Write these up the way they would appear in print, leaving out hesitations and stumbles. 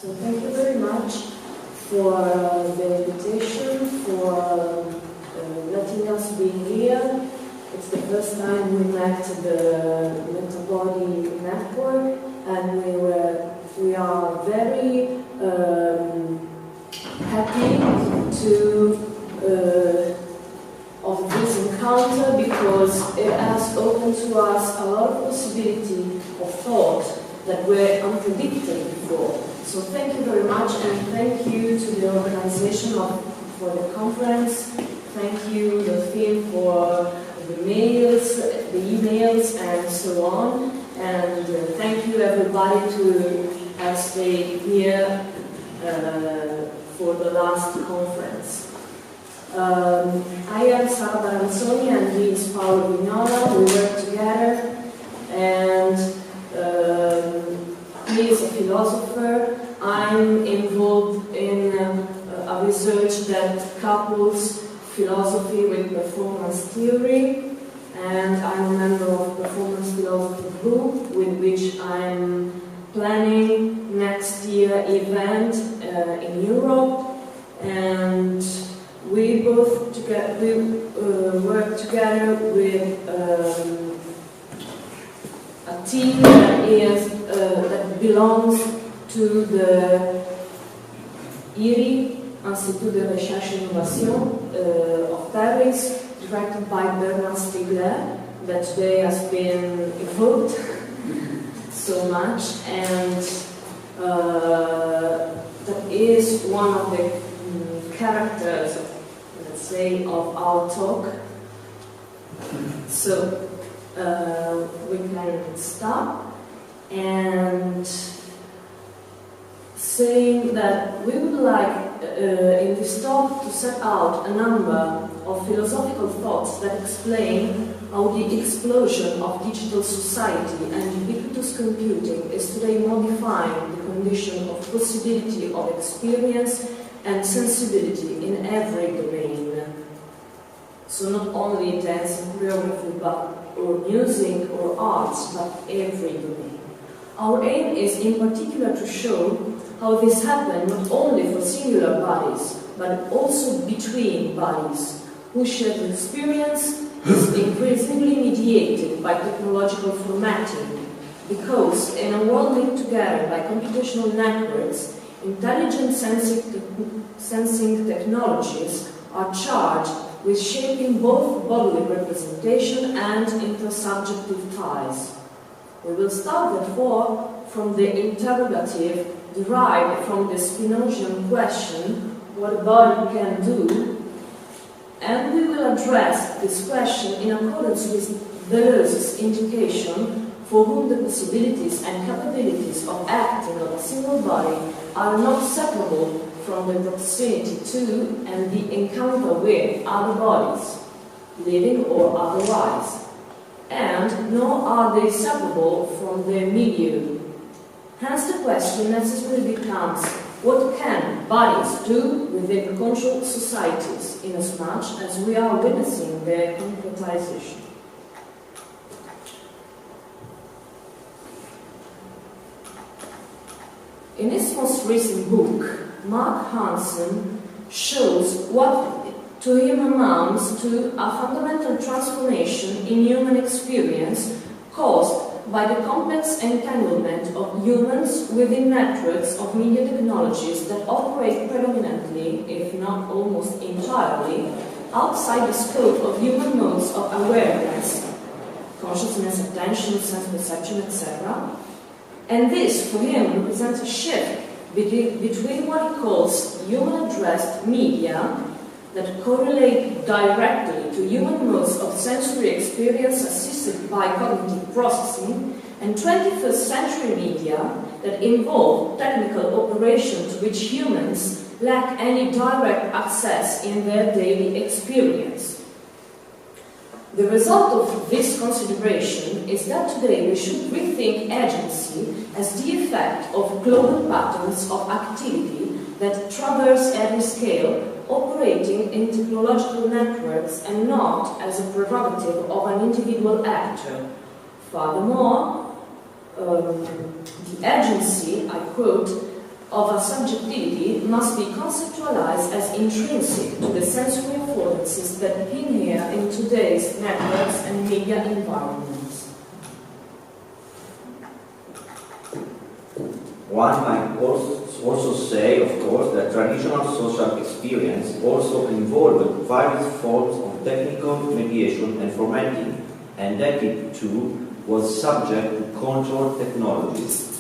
So thank you very much for the invitation, for letting us be here. It's the first time we met the Metabody Network, and we are very happy of this encounter, because it has opened to us a lot of possibility of thought that were unpredicted before. So thank you very much, and thank you to the organization for the conference. Thank you, Delphine, for the emails, and so on. And thank you, everybody, to have stayed here for the last conference. I am Sara Baranzoni, and he is Paolo Vignola. We work together, and he is a philosopher. I'm involved in a research that couples philosophy with performance theory, and I'm a member of Performance Philosophy Group, with which I'm planning next year event in Europe, and we work together with a team that belongs to the IRI, Institut de Recherche et Innovation of Paris, directed by Bernard Stiegler, that today has been evoked so much, and that is one of the characters, let's say, of our talk. So we can start, and saying that we would like in this talk to set out a number of philosophical thoughts that explain how the explosion of digital society and ubiquitous computing is today modifying the condition of possibility of experience and sensibility in every domain. So not only dance and choreography, or music or arts, but every domain. Our aim is in particular to show how this happened not only for singular bodies, but also between bodies, whose shared experience is increasingly mediated by technological formatting, because in a world linked together by computational networks, intelligent sensing technologies are charged with shaping both bodily representation and intersubjective ties. We will start, therefore, from the interrogative derived from the Spinozian question, what a body can do, and we will address this question in accordance with Deleuze's indication, for whom the possibilities and capabilities of acting on a single body are not separable from the proximity to and the encounter with other bodies, living or otherwise, and nor are they separable from their milieu. Hence the question necessarily becomes, what can bodies do within controlled societies, inasmuch as we are witnessing their concretization? In his most recent book, Mark Hansen shows what to him amounts to a fundamental transformation in human experience caused by the complex entanglement of humans within networks of media technologies that operate predominantly, if not almost entirely, outside the scope of human modes of awareness, consciousness, attention, sense perception, etc. And this, for him, represents a shift between what he calls human-addressed media that correlate directly to human modes of sensory experience assisted by cognitive processing, and 21st century media that involve technical operation to which humans lack any direct access in their daily experience. The result of this consideration is that today we should rethink agency as the effect of global patterns of activity that traverse every scale, operating in technological networks and not as a prerogative of an individual actor. Furthermore, the agency, I quote, of a subjectivity must be conceptualized as intrinsic to the sensory affordances that inhere in today's networks and media environments. One might also say, of course, that traditional social experience also involved various forms of technical mediation and formatting, and that it too was subject to control technologies.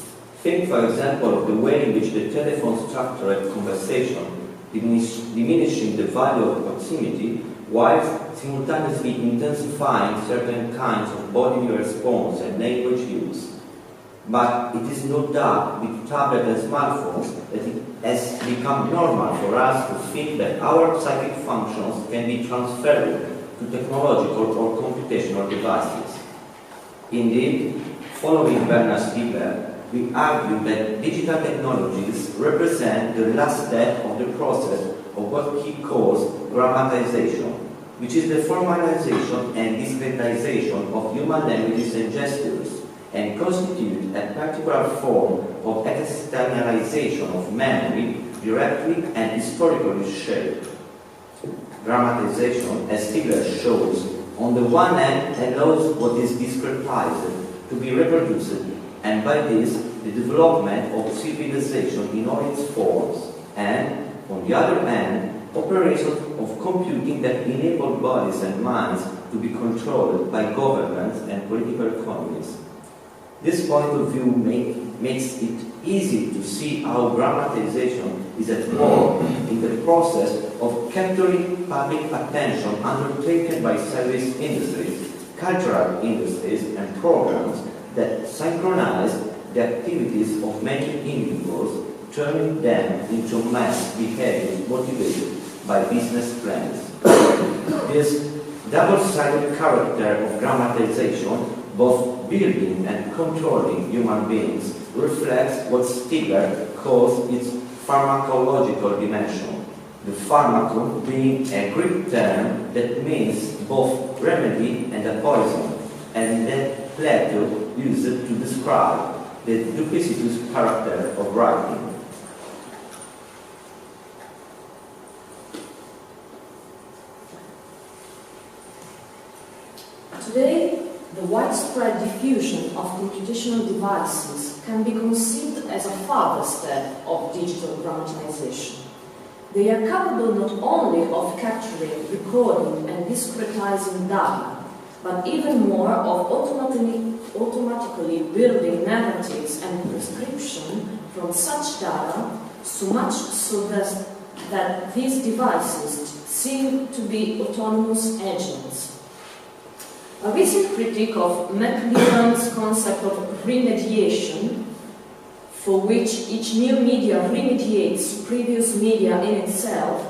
Think, for example, of the way in which the telephone structured conversation, diminishing the value of proximity, while simultaneously intensifying certain kinds of bodily response and language use. But it is no doubt with tablets and smartphones that it has become normal for us to think that our psychic functions can be transferred to technological or computational devices. Indeed, following Bernard Stiegler, we argue that digital technologies represent the last step of the process of what he calls grammatization, which is the formalization and discretization of human languages and gestures, and constitute a particular form of externalization of memory directly and historically shaped. Grammatization, as Stiegler shows, on the one hand allows what is discretized to be reproduced, and by this the development of civilization in all its forms, and on the other hand operations of computing that enable bodies and minds to be controlled by governments and political economies. This point of view makes it easy to see how grammatization is at work in the process of capturing public attention undertaken by service industries, cultural industries, and programs that synchronize the activities of many individuals, turning them into mass behaviors motivated by business plans. This double-sided character of grammatization, both building and controlling human beings, reflects what Stiegler calls its pharmacological dimension, the pharmacon being a Greek term that means both remedy and a poison, and that Plato used it to describe the duplicitous character of writing. Today, the widespread diffusion of computational devices can be conceived as a further step of digital grammatization. They are capable not only of capturing, recording, and discretizing data, but even more of automatically building narratives and prescription from such data, so much so that these devices seem to be autonomous agents. A recent critique of McLuhan's concept of remediation, for which each new media remediates previous media in itself,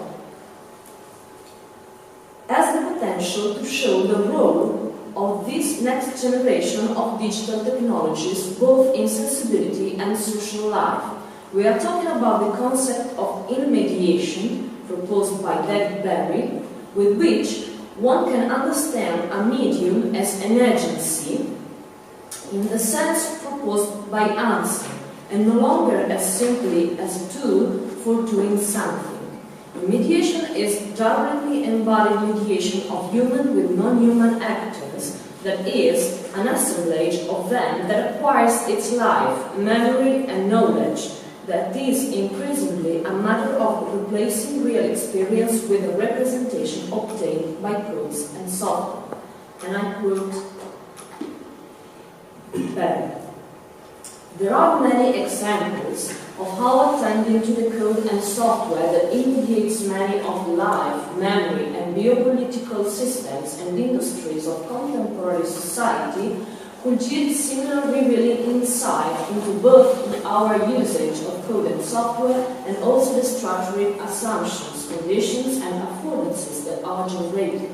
has the potential to show the role of this next generation of digital technologies both in sensibility and social life. We are talking about the concept of intermediation proposed by David Berry, with which one can understand a medium as an agency in the sense proposed by Anson, and no longer as simply as a tool for doing something. Mediation is directly embodied mediation of human with non-human actors, that is, an assemblage of them that acquires its life, memory, and knowledge, that is increasingly a matter of replacing real experience with a representation obtained by codes and software. And I quote Berry. There are many examples of how attending to the code and software that intermediates many of the life, memory, and biopolitical systems and industries of contemporary society could yield similar revealing insight into both our usage of code and software and also the structuring assumptions, conditions, and affordances that are generated.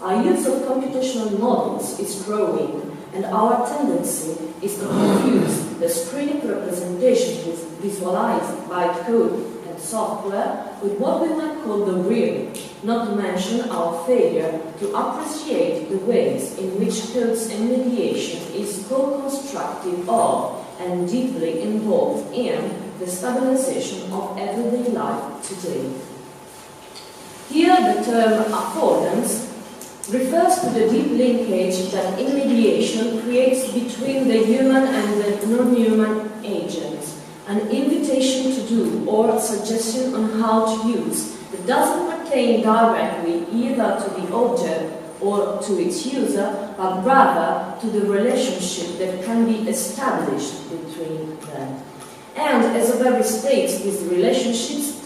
Our use of computational models is growing, and our tendency is to confuse the screening representation visualized by code and software with what we might call the real, not to mention our failure to appreciate the ways in which codes and mediation is co-constructive of and deeply involved in the stabilization of everyday life today. Here the term affordance refers to the deep linkage that intermediation creates between the human and the non-human agents, an invitation to do or a suggestion on how to use that doesn't pertain directly either to the object or to its user, but rather to the relationship that can be established between them. And as the very states, this relationship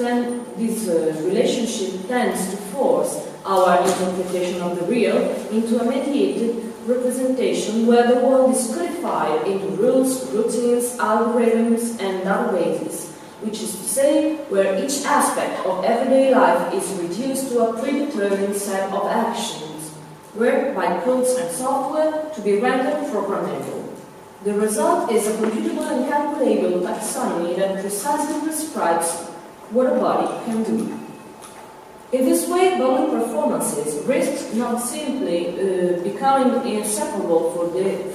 tends to force our interpretation of the real into a mediated representation where the world is codified into rules, routines, algorithms, and databases, which is to say, where each aspect of everyday life is reduced to a predetermined set of actions, worked by codes and software to be rendered programmable. The result is a computable and calculable taxonomy that precisely prescribes what a body can do. In this way, bodily performances risk not simply becoming inseparable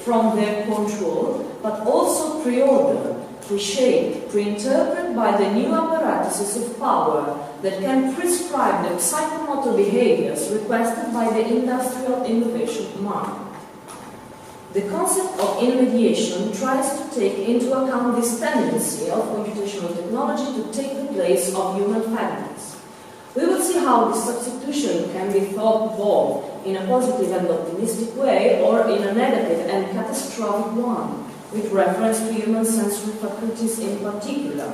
from their control, but also pre-ordered, pre-shaped, pre-interpreted by the new apparatuses of power that can prescribe the psychomotor behaviors requested by the industrial innovation market. The concept of intermediation tries to take into account this tendency of computational technology to take the place of human faculties. We will see how this substitution can be thought both in a positive and optimistic way or in a negative and catastrophic one, with reference to human sensory faculties in particular.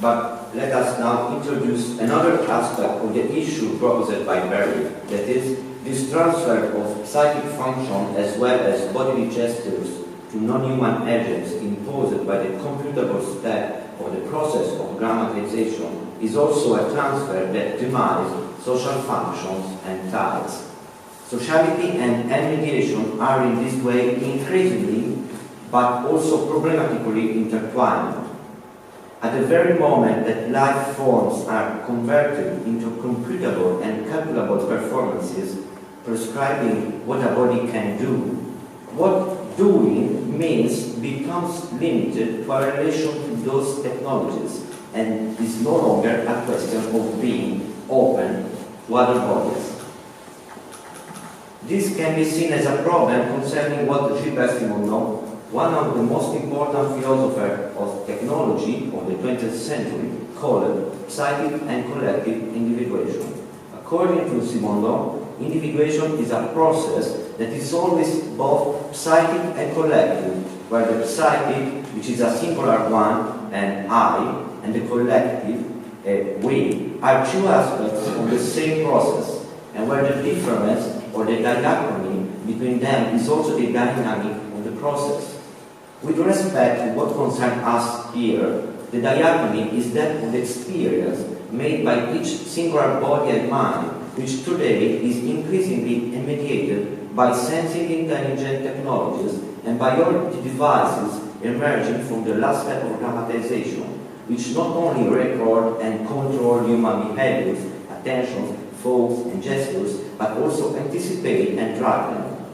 But let us now introduce another aspect of the issue proposed by Barry, that is, this transfer of psychic function as well as bodily gestures to non-human agents imposed by the computable step of the process of grammatization is also a transfer that denies social functions and ties. Sociality and mediation are in this way increasingly, but also problematically intertwined. At the very moment that life forms are converted into computable and calculable performances, prescribing what a body can do, what doing means becomes limited to a relation to those technologies and is no longer a question of being open to other bodies. This can be seen as a problem concerning what Gilbert Simondon, one of the most important philosophers of technology of the 20th century, called psychic and collective individuation. According to Simondon, individuation is a process that is always both psychic and collective, where the psychic, which is a singular one, and I, and the collective, we, are two aspects of the same process, and where the difference or the dichotomy between them is also the dynamic of the process. With respect to what concerns us here, the dichotomy is that of the experience made by each singular body and mind, which today is increasingly mediated by sensing intelligent technologies and by all the devices emerging from the last step of grammatization, which not only record and control human behaviors, attentions, thoughts, and gestures, but also anticipate and track them.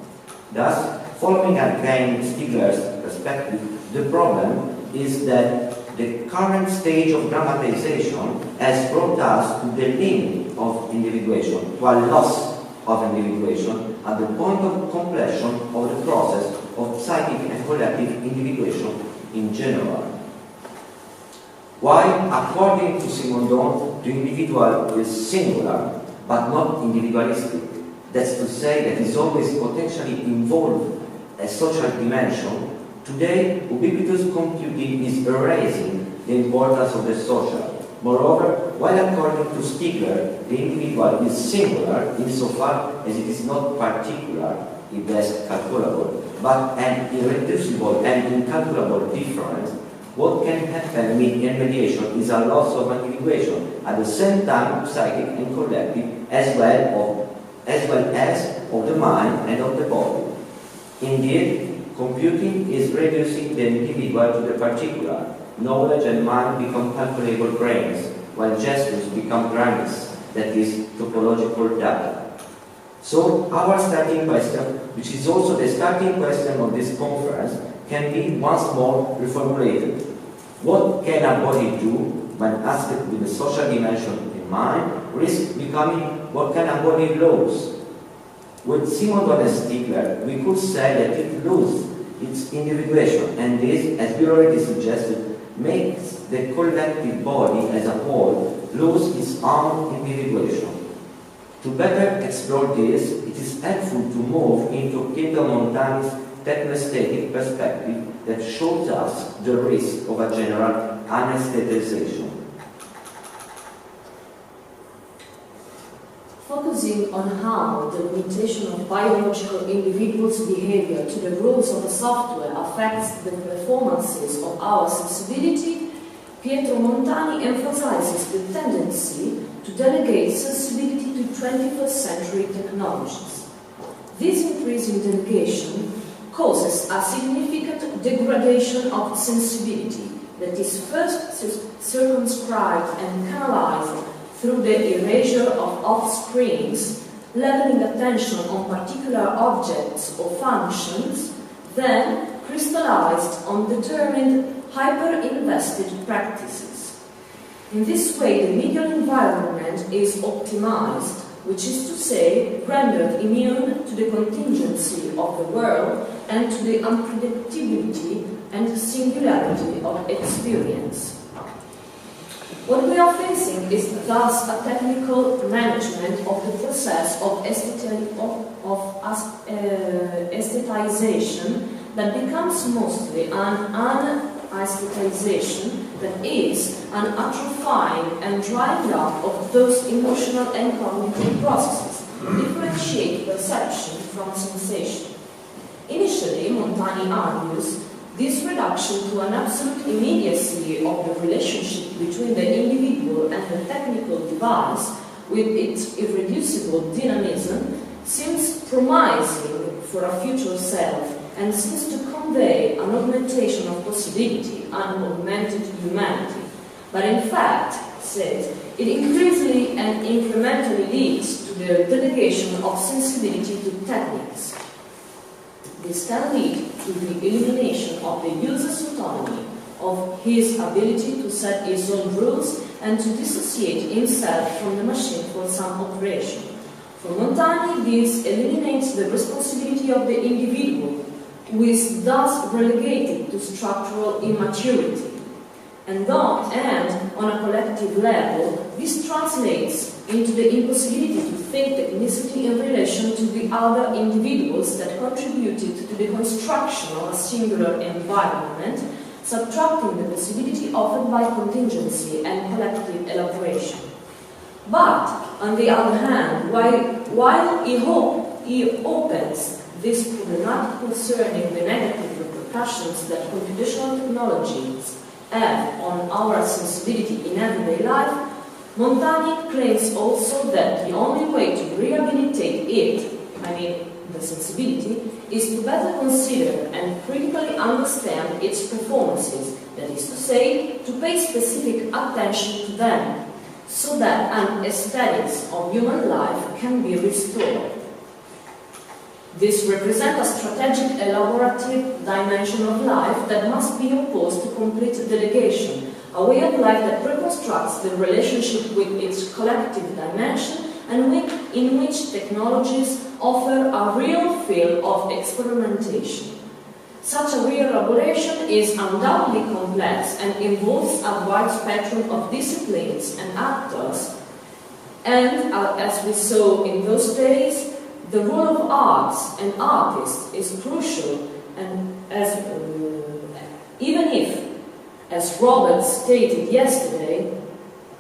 Thus, following again Stigler's perspective, the problem is that the current stage of grammatization has brought us to the limit of individuation, to a loss of individuation at the point of completion of the process of psychic and collective individuation in general. While, according to Simondon, the individual is singular, but not individualistic. That's to say that it is always potentially involved a social dimension. Today, ubiquitous computing is erasing the importance of the social. Moreover, while according to Stigler, the individual is singular insofar as it is not particular, if less calculable, but an irreducible and incalculable difference, what can happen with mediation is a loss of individuation, at the same time psychic and collective, as well as of the mind and of the body. Indeed, computing is reducing the individual to the particular. Knowledge and mind become calculable brains, while gestures become grammars, that is, topological data. So, our starting question, which is also the starting question of this conference, can be once more reformulated. What can a body do when asked with the social dimension in mind risks becoming what can a body lose. With Simon Donner-Stiegler, we could say that it loses its individuation, and this, as we already suggested, makes the collective body as a whole lose its own individuation. To better explore this, it is helpful to move into Pietro Montani's technostatic perspective that shows us the risk of a general anesthetization. Focusing on how the limitation of biological individuals' behavior to the rules of the software affects the performances of our sensibility, Pietro Montani emphasizes the tendency to delegate sensibility to 21st century technologies. This increasing delegation causes a significant degradation of sensibility that is first circumscribed and canalized through the erasure of off-screens, leveling attention on particular objects or functions, then crystallized on determined hyper-invested practices. In this way, the medial environment is optimized, which is to say, rendered immune to the contingency of the world and to the unpredictability and singularity of experience. What we are facing is thus a technical management of the process of aesthetization that becomes mostly an aesthetization that is an atrophying and drying up of those emotional and cognitive processes that differentiate perception from sensation. Initially, Montani argues, this reduction to an absolute immediacy of the relationship between the individual and the technical device, with its irreducible dynamism, seems promising for a future self and seems to convey an augmentation of possibility, an augmented humanity. But in fact, says, it increasingly and incrementally leads to the delegation of sensibility to techniques. This can lead to the elimination of the user's autonomy, of his ability to set his own rules and to dissociate himself from the machine for some operation. For Montani, this eliminates the responsibility of the individual, who is thus relegated to structural immaturity. And on a collective level, this translates into the impossibility to think technicity in relation to the other individuals that contributed to the construction of a singular environment, subtracting the possibility offered by contingency and collective elaboration. But, on the other hand, while he opens this problematic concerning the negative repercussions that computational technologies have on our sensibility in everyday life, Montani claims also that the only way to rehabilitate it, the sensibility, is to better consider and critically understand its performances, that is to say, to pay specific attention to them, so that an aesthetics of human life can be restored. This represents a strategic, elaborative dimension of life that must be opposed to complete delegation, a way of life that reconstructs the relationship with its collective dimension and in which technologies offer a real field of experimentation. Such a re-elaboration is undoubtedly complex and involves a wide spectrum of disciplines and actors, and as we saw in those days, the role of arts and artists is crucial, and even if, as Robert stated yesterday,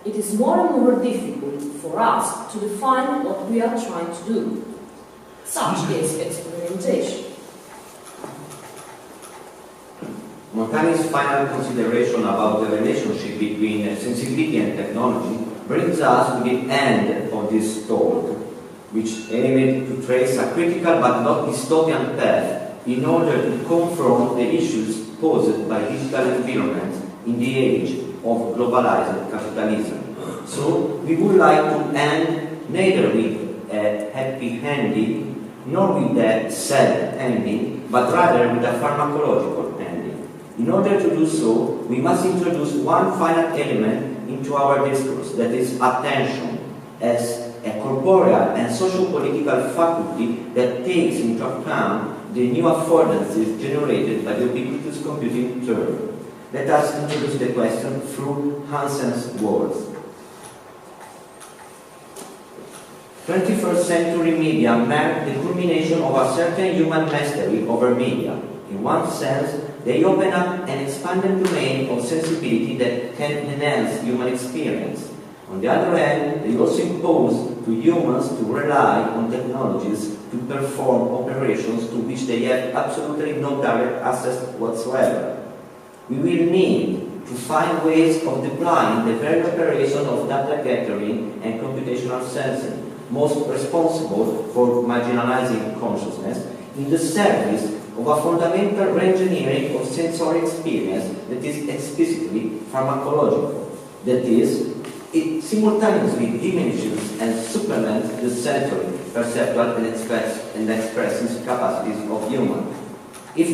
it is more and more difficult for us to define what we are trying to do. Such is experimentation. Montani's final consideration about the relationship between sensibility and technology brings us to the end of this talk, which aimed to trace a critical but not dystopian path in order to confront the issues posed by digital environment in the age of globalized capitalism. So, we would like to end neither with a happy ending nor with a sad ending, but rather with a pharmacological ending. In order to do so, we must introduce one final element into our discourse, that is attention, as a corporeal and socio-political faculty that takes into account the new affordances generated by the ubiquitous computing term. Let us introduce the question through Hansen's words. 21st century media mark the culmination of a certain human mastery over media. In one sense, they open up an expanded domain of sensibility that can enhance human experience. On the other hand, they also impose to humans to rely on technologies to perform operations to which they have absolutely no direct access whatsoever. We will need to find ways of deploying the very operation of data gathering and computational sensing, most responsible for marginalizing consciousness, in the service of a fundamental reengineering of sensory experience that is explicitly pharmacological. That is, it simultaneously diminishes and supplements the sensory, perceptual, and expressive capacities of humans. If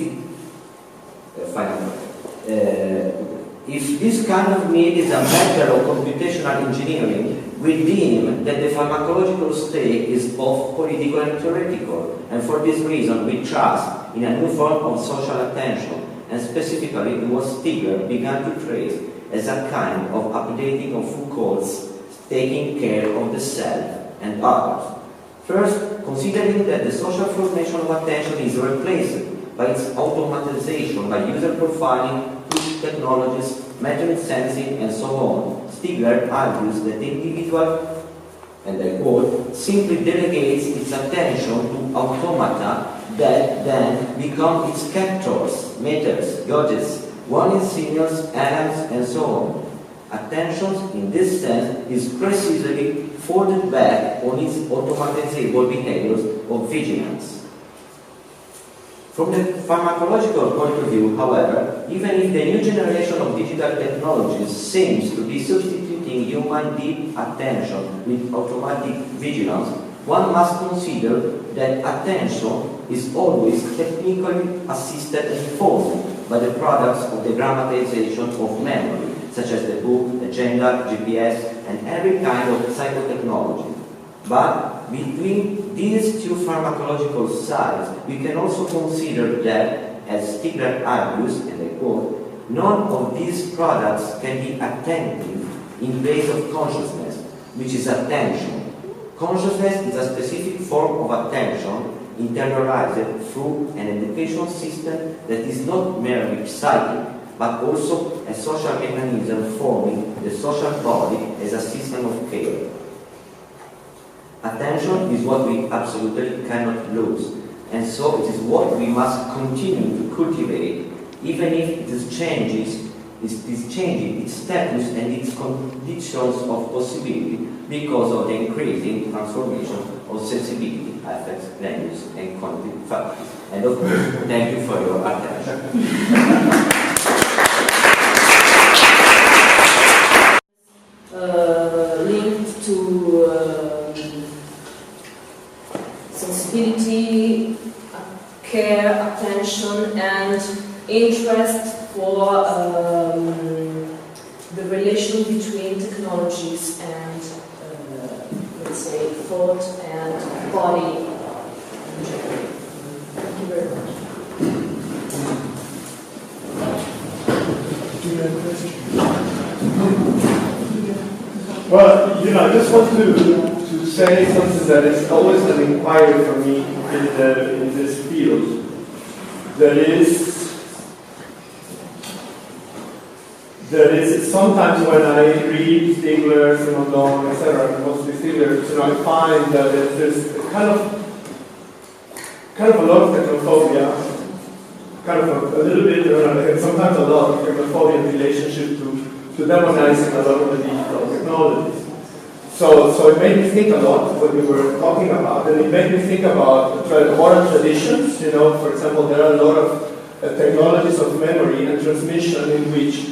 this kind of need is a matter of computational engineering, we deem that the pharmacological state is both political and theoretical, and for this reason we trust in a new form of social attention, and specifically in what Stigler began to trace as a kind of updating of Foucault's taking care of the self and others. First, considering that the social formation of attention is replaced by its automatization, by user profiling, push technologies, method sensing, and so on, Stigler argues that the individual, and I quote, simply delegates its attention to automata that then become its captors, meters, gauges, warning signals, alarms, and so on. Attention, in this sense, is precisely folded back on its automatizable behaviors of vigilance. From the pharmacological point of view, however, even if the new generation of digital technologies seems to be substituting human deep attention with automatic vigilance, one must consider that attention is always technically assisted and informed by the products of the grammatization of memory, such as the book, agenda, GPS, and every kind of psychotechnology. But between these two pharmacological sides, we can also consider that, as Stigler argues, and I quote, none of these products can be attentive in place of consciousness, which is attention. Consciousness is a specific form of attention internalized through an education system that is not merely psychic, but also a social mechanism forming the social body as a system of care. Attention is what we absolutely cannot lose, and so it is what we must continue to cultivate, even if it is changing its status and its conditions of possibility because of the increasing transformation of sensibility, affects, language, and cognitive faculties. And of course, thank you for your attention. Linked to sensibility, care, attention, and interest for the relation between technologies and, let's say, thought and body. Thank you very much. Well, I just want to say something that is always an inquiry for me in this field. That is sometimes when I read Stigler, Simondon, etc., mostly Stigler, I find that there's kind of a lot of technophobia, kind of a little bit, and sometimes a lot of technophobia in relationship to demonizing a lot of the digital technologies. So it made me think a lot what we were talking about, and it made me think about oral traditions. For example, there are a lot of technologies of memory and transmission in which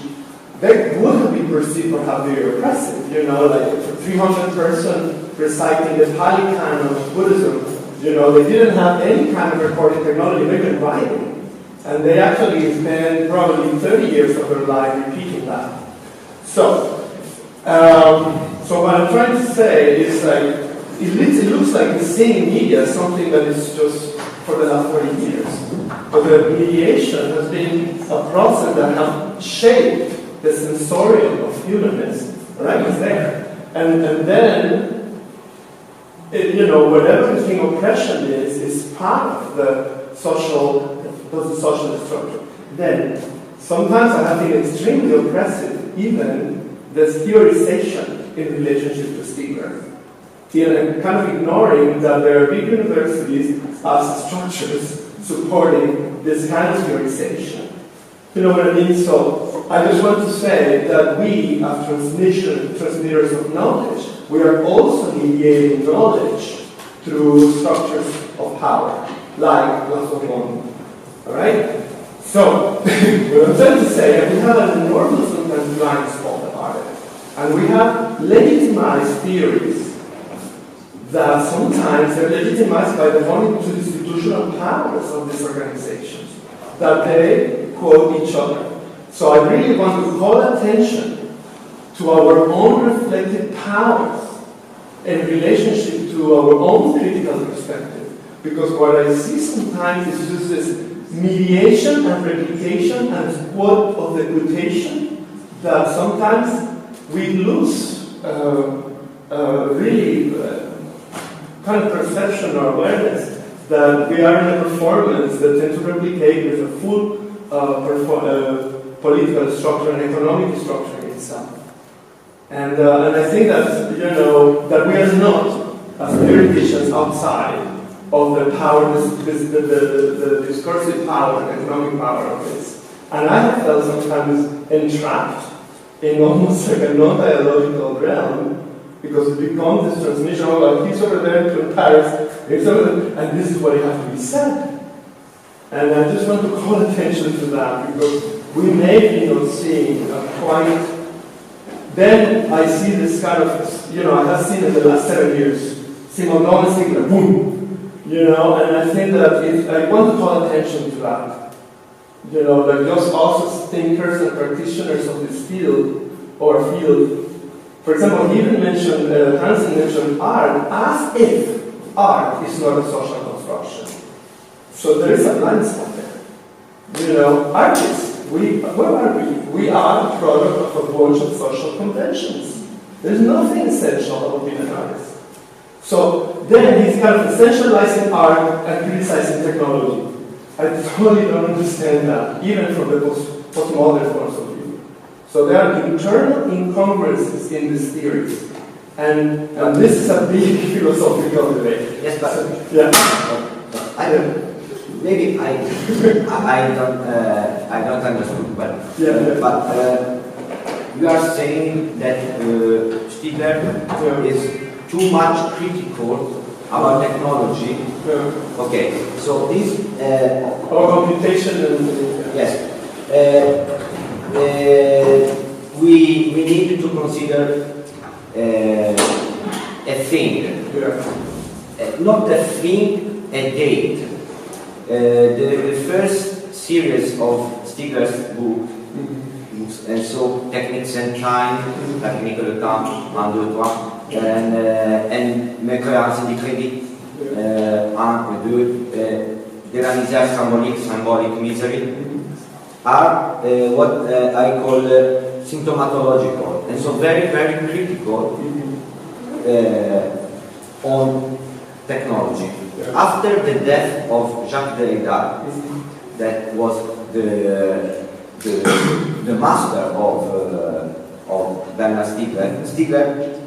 they would have been perceived perhaps very oppressive. Like a 300-person reciting the Pali Canon of Buddhism. They didn't have any kind of recording technology, maybe writing. And they actually spend probably 30 years of their life repeating that. So what I'm trying to say is like, it looks like the same media, something that is just for the last 40 years. But the mediation has been a process that has shaped the sensorium of humanness, right? It's there. And then, whatever the thing oppression is part of the social structure. Then, sometimes I have been extremely oppressive, even the theorization in relationship to Stigler. And kind of ignoring that there are big universities as structures supporting this kind of theorization. You know what I mean? So I just want to say that we, as transmitters of knowledge, we are also mediating knowledge through structures of power, like Affordances. All right? So, what I'm trying to say is we have an enormous sometimes blind spot about it. And we have legitimized theories that sometimes they're legitimized by the institutional powers of these organizations, that they quote each other. So I really want to call attention to our own reflected powers in relationship to our own critical perspective. Because what I see sometimes is just this mediation and replication and quote of the quotation that sometimes we lose kind of perception or awareness that we are in a performance that tends to replicate with a full political structure and economic structure in itself. And I think that, that we are not as theoreticians outside of the power, the discursive power and economic power of this. And I have felt sometimes entrapped in almost like a non-dialogical realm, because it becomes this transmission of like, he's over there to Paris, he's over there, and this is what has to be said. And I just want to call attention to that, because we may be not seeing a quite. Then I see this kind of, I have seen in the last 7 years, simultaneously, like, boom, and I think that I want to call attention to that. Like just also thinkers and practitioners of this field, for example, he even mentioned, Hansen mentioned art as if art is not a social construction. So there is a blind spot there. Artists, what are we? We are a product of a bunch of social conventions. There's nothing essential about being an artist. So then he's kind of essentializing art and criticizing technology. I totally don't understand that, even from the postmodern point of view. So there are internal incongruences in these theories. And this is a big philosophical debate. Yes, but maybe I don't understand, but you are saying that Stigler is too much critical about technology. Okay, so this or computation and yes. We need to consider a thing, not a thing, a date. The first series of Stigler's books, and so Techniques and Time, la technique de temps, 1, 2, 3, and Mécréance du crédit, 1, 2, de la misère symbolic misery, are what I call symptomatological, and so very, very critical on technology. After the death of Jacques Derrida, that was the master of Bernard Stiegler, Stiegler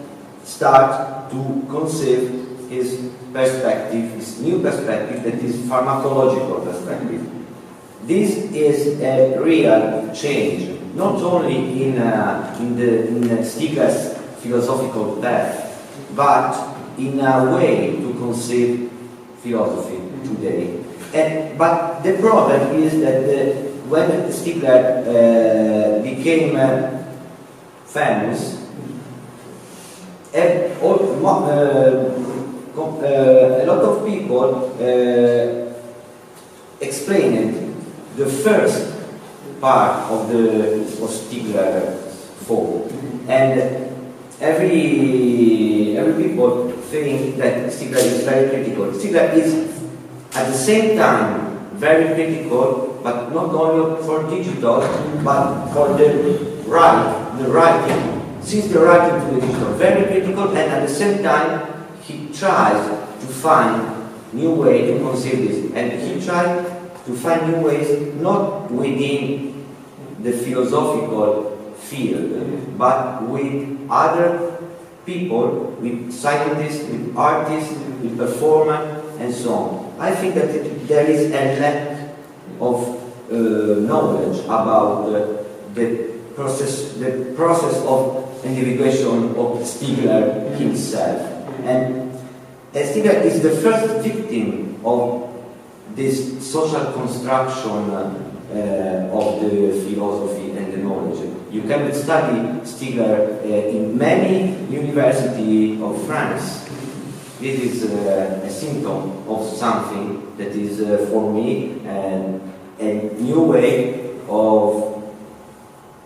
started to conceive his perspective, his new perspective, that is pharmacological perspective. This is a real change, not only in Stiegler's philosophical path, but in a way to conceive philosophy today. But the problem is that when Stiegler became famous, a lot of people explained the first part of the Stigler's thought, and every people think that Stigler is very critical. Stigler is at the same time very critical, but not only for digital, but for the writing. Since the writing to the digital, very critical, and at the same time he tries to find new ways to conceive this, and he tried to find new ways not within the philosophical field, but with other people, with scientists, with artists, with performers, and so on. I think that there is a lack of knowledge about the process of individuation of Stigler himself. And Stigler is the first victim of this social construction of the philosophy and the knowledge. You can study Stigler in many universities of France. This is a symptom of something that is, for me, a new way of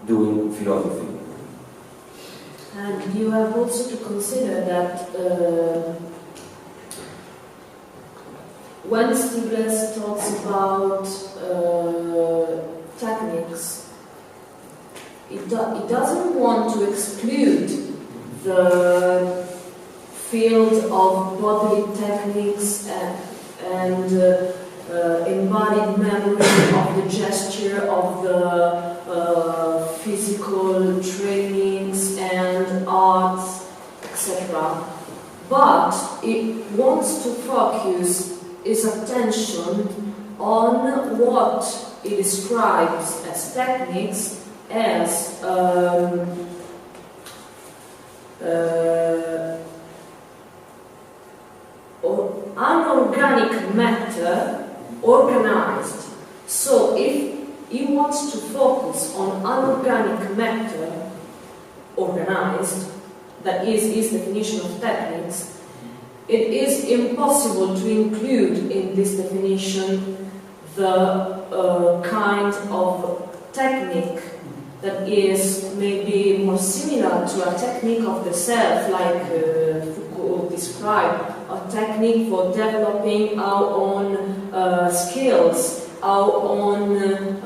doing philosophy. And you have also to consider that when Stigler talks about techniques, it doesn't want to exclude the field of bodily techniques and embodied memory of the gesture, of the physical trainings and arts, etc. But it wants to focus its attention on what it describes as techniques, as unorganic matter organized. So if he wants to focus on unorganic matter organized, that is his definition of techniques, it is impossible to include in this definition the kind of technique that is maybe more similar to a technique of the self, like Foucault described, a technique for developing our own skills, our own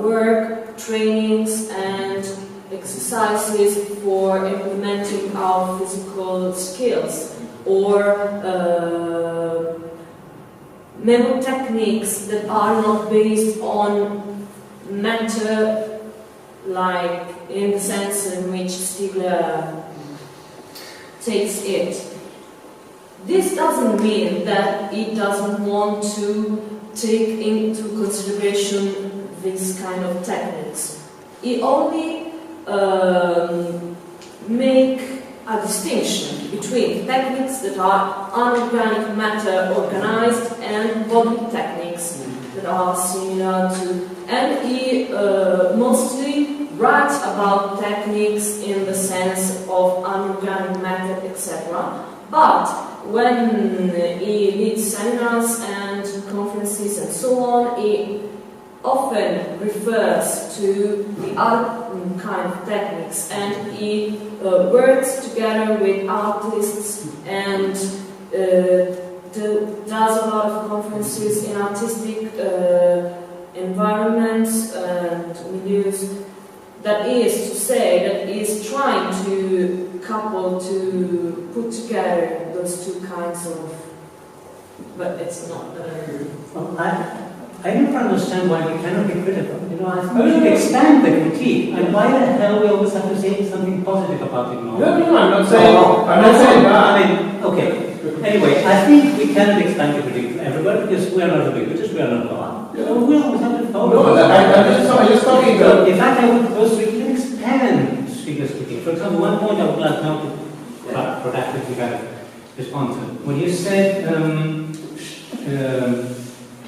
work, trainings and exercises for implementing our physical skills, or mnemotechniques that are not based on matter, like in the sense in which Stigler takes it. This doesn't mean that he doesn't want to take into consideration this kind of techniques. He only make a distinction between techniques that are unorganic matter organized and body techniques that are similar to, and he mostly writes about techniques in the sense of unorganic matter, etc. But when he leads seminars and conferences and so on, he often refers to the other kind of techniques, and he works together with artists and does a lot of conferences in artistic environments and milieux. That is to say that he is trying to put together those two kinds of, but it's not. I never understand why we cannot be critical. You know, I think we should expand the critique. And why the hell we always have to say something positive about it? No, I'm not saying. I'm not saying that. I mean, okay. Anyway, I think we cannot expand the critique everywhere because we are not ubiquitous, we are not God. Yeah. So we always have to follow. No, I'm just talking about. In fact, I would propose we can expand speaker's critique. For example, one point I would like now to productively kind of respond to. When you said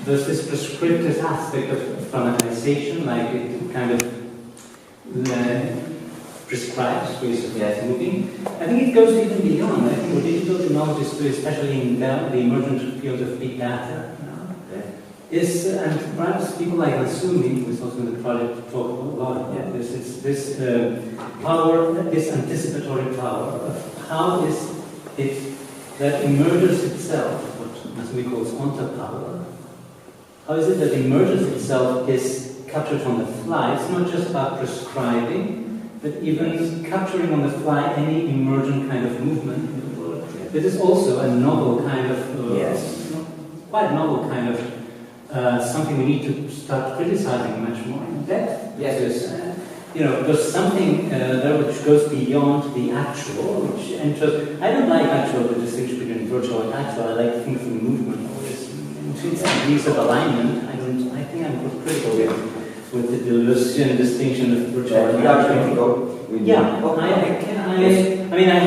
there's this prescriptive aspect of grammatization, like it kind of prescribes ways of moving. I think it goes even beyond. I think what digital technologies do, especially in the emergent field of big data, is, and perhaps people like Asumi, who is also in the project, talk a lot about this, is this power, this anticipatory power of how is it that emerges itself, what Asumi calls onta power. How is it that emerges itself is captured on the fly? It's not just about prescribing, but even capturing on the fly any emergent kind of movement in the world. This is also a novel kind of, quite a novel kind of something we need to start criticizing much more in depth. Yes. Because, there's something there which goes beyond the actual, which enters. I don't like actual the distinction between virtual and actual. I like things in movement. It's degrees of alignment. I think I'm critical with the Deleuzian distinction of virtual and actual. Yeah, I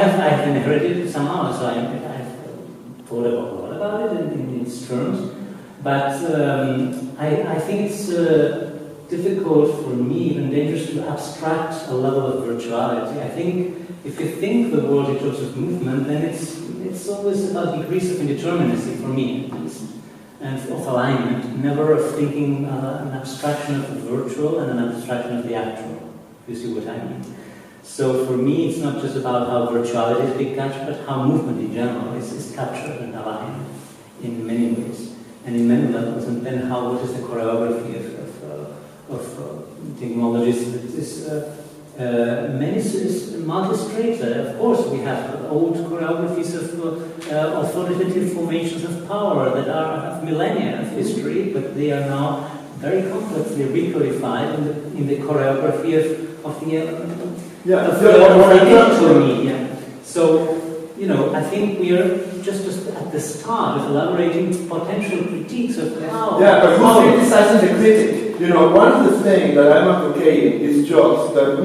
have inherited it somehow, so I've thought a lot about it in its terms. But I think it's difficult for me, even dangerous, to abstract a level of virtuality. I think if you think the world in terms of movement, then it's always about degrees of indeterminacy for me, at least, and of alignment, never of thinking an abstraction of the virtual and an abstraction of the actual. You see what I mean? So for me, it's not just about how virtuality is being captured, but how movement in general is captured and aligned in many ways. And in many levels, and then what is the choreography of technologies? Many multi-strata. Of course, we have old choreographies of authoritative formations of power that have millennia of history, but they are now very complexly recodified in the choreography of the digital media. So, I think we are just at the start of elaborating potential critiques of how. Yeah, but who's criticizing the critic? One of the things that I'm advocating is just that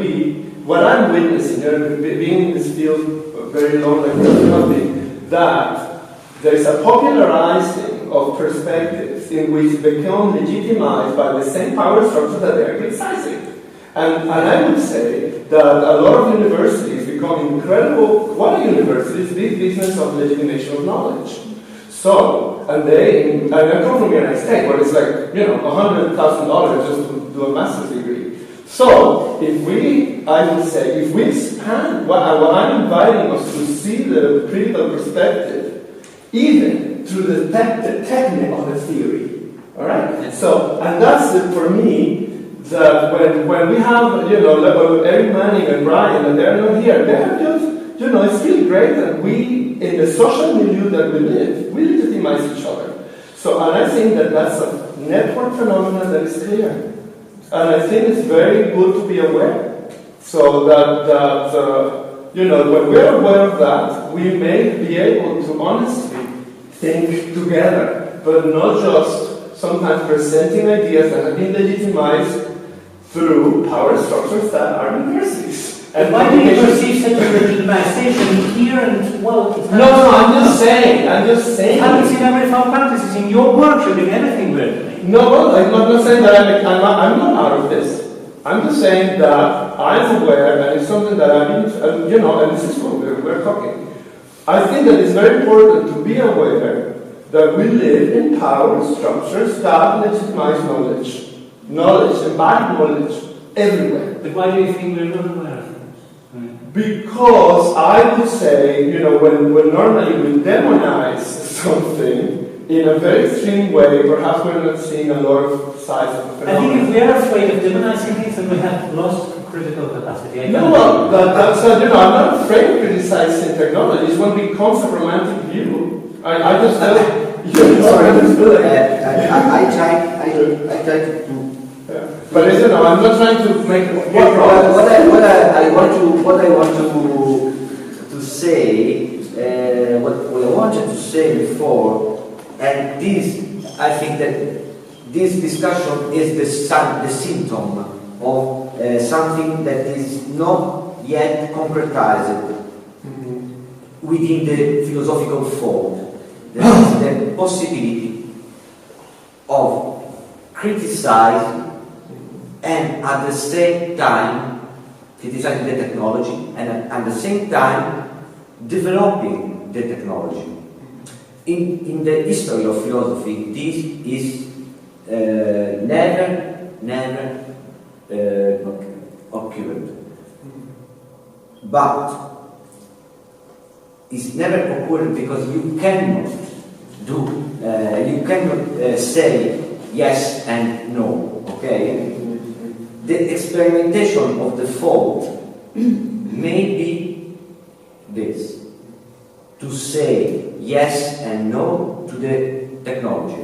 what I'm witnessing, being in this field very long, like that there is a popularizing of perspectives in which become legitimized by the same power structure that they are criticizing. And I would say that a lot of universities become incredible. What are universities? Big business of legitimation of knowledge. So, and I come from the United States, where it's like, $100,000 just to do a master's degree. So, I would say, if we expand what I'm inviting us to see the critical perspective, even through the technique of the theory, all right? So, and that's for me. That when we have, Eric Manning and Brian, and they're not here, they're just, it's really great that we, in the social milieu that we live, we legitimize each other. So, and I think that's a network phenomenon that is clear. And I think it's very good to be aware. So that when we're aware of that, we may be able to honestly think together, but not just sometimes presenting ideas that have been legitimized through power structures that are universities. And why do you perceive such a legitimization here and, well, it's No, I'm just saying. Happens in every found practices. In your work, you're doing everything with. No, I'm not saying that I'm not out of this. I'm just saying that I'm aware, and it's something that and this is what we're talking. I think that it's very important to be aware that we live in power structures that legitimize knowledge. Knowledge, embodied knowledge, everywhere. But why do you think we're not aware of it? Because I would say, when normally we demonize something in a very extreme way, perhaps we're not seeing a lot of sides of the phenomenon. I think if we are afraid of demonizing things, then we have lost critical capacity. I'm not afraid of criticizing technology. It's when it becomes a romantic view. I just tell I try to. But I'm not trying to make what I want to say, what I wanted to say before, and this, I think that this discussion is the symptom of something that is not yet concretized within the philosophical fold. There is the possibility of criticizing and at the same time criticizing the technology and at the same time developing the technology. In the history of philosophy, this is never occurred. But it's never occurred because you cannot say yes and no, okay? The experimentation of the thought may be this, to say yes and no to the technology.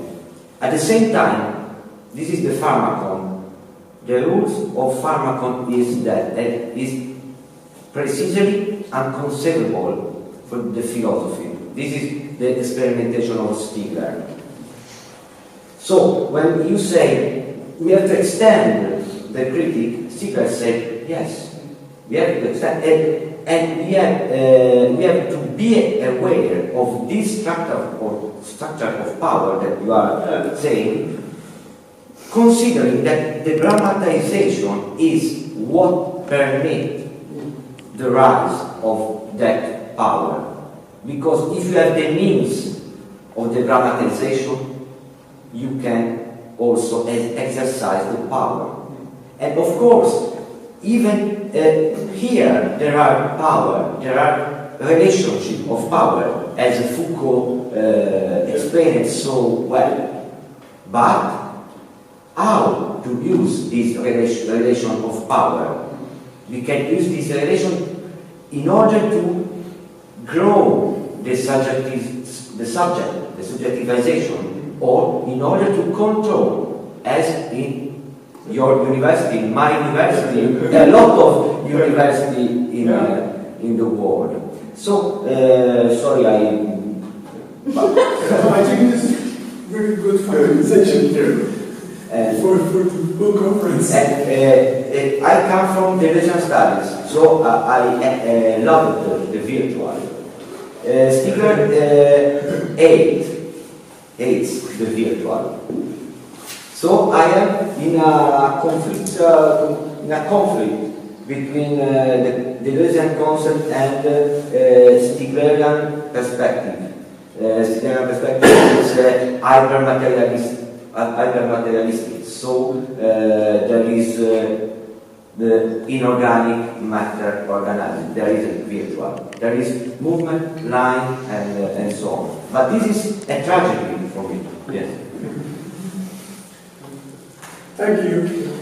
At the same time, this is the pharmacon. The rules of pharmacon is that it is precisely unconceivable for the philosophy. This is the experimentation of Stigler. So when you say we have to extend the critic, Stigler said yes, we have to extend, and we have to be aware of this structure of power that you are saying, considering that the grammatization is what permits the rise of that power. Because if you have the means of the grammatization, you can also exercise the power. And of course, even here there are power, there are relationship of power, as Foucault explained it so well. But how to use this relation of power? We can use this relation in order to grow the subjectivization, or in order to control, as in your university, in my university, a lot of university in the world. So, sorry, I think this is very good finalization here for the whole conference. And I come from the religion studies, so I love the virtual. Stigler hates the virtual. So I am in a conflict between the Deleuzian concept and Stiglerian perspective. Stiglerian perspective is hyper-materialistic. So there is the inorganic matter organized. There is a virtual. There is movement, line, and so on. But this is a tragedy for me. Yes. Thank you.